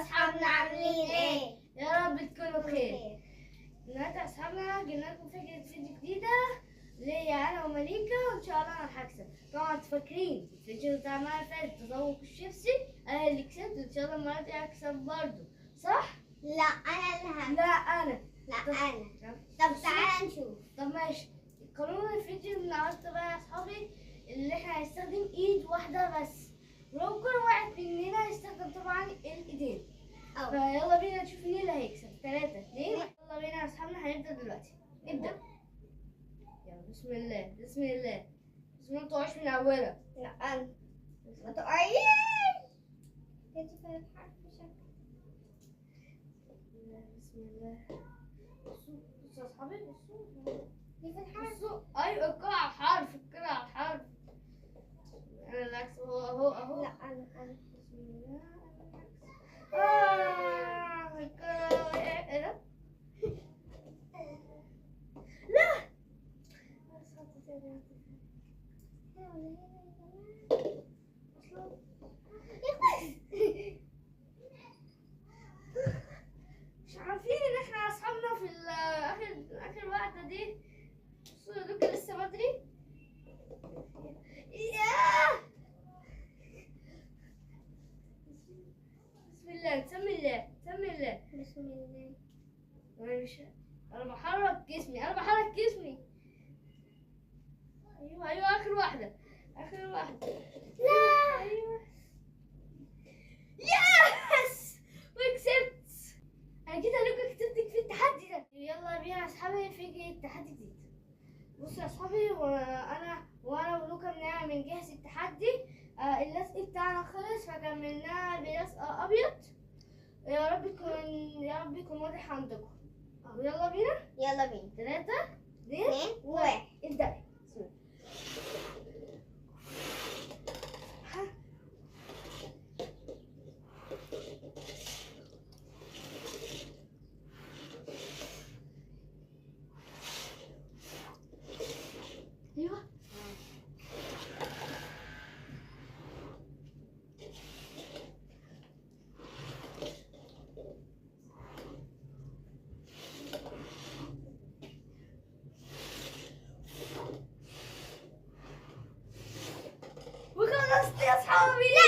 اصحابنا عاملين ايه؟ يا رب تكونوا بخير. النهارده يا اصحابنا جبنا لكم فكره فيديو جديده ليا انا ومليكه، وان شاء الله انا هكسب. طبعا انتوا فاكرين الفيديو بتاع المره اللي فاتت تذوق الشيبسي، انا اللي كسبت، وان شاء الله المره دي هكسب برضه، صح؟ لا انا اللي هكسب. لا انا. لا انا. طب تعالى نشوف. طب ماشي. قانون الفيديو النهارده بقى يا اصحابي اللي احنا هنستخدم ايد واحده بس، ولو كل واحد مننا هيستخدم طبعا الايدين. فيلا بينا نشوف مين اللي هيكسب. 3 2 يلا بينا يا اصحابنا، هنبدا دلوقتي. نبدا. يلا بسم الله بسم الله بسم الله. متوقعش من اولها. لا انا. ما تقعيش. كنت في الحرف بشكل. بسم الله. بصوا بصوا يا اصحابي، بصوا. دي في الحرف. بصوا ايوه، القرعه على الحرف، القرعه على الحرف. انا اللي هكسب. اهو. لا انا. بسم الله. القرعه ايه ده؟ لا. مش عارفين ان احنا اصحابنا في اخر واحده دي. بصوا دوك لسه بدري. بسم الله سمي الله سمي الله. بسم الله. انا بحرك جسمي. ايوه اخر واحده. لا. ايوه يس، وكسبت. انا كده لوكا كسبتك في التحدي ده. يلا بينا يا اصحابي في تحدي جديد. بصوا يا اصحابي، وانا ولوكا بنجهز التحدي. اللزق بتاعنا خلص فكملناه بلزق ابيض. يا رب يكون واضح عندكم. يلا بينا. يلا بينا. 3 2 2 1. ابدأي. ايوه وخلصت يا اصحابي.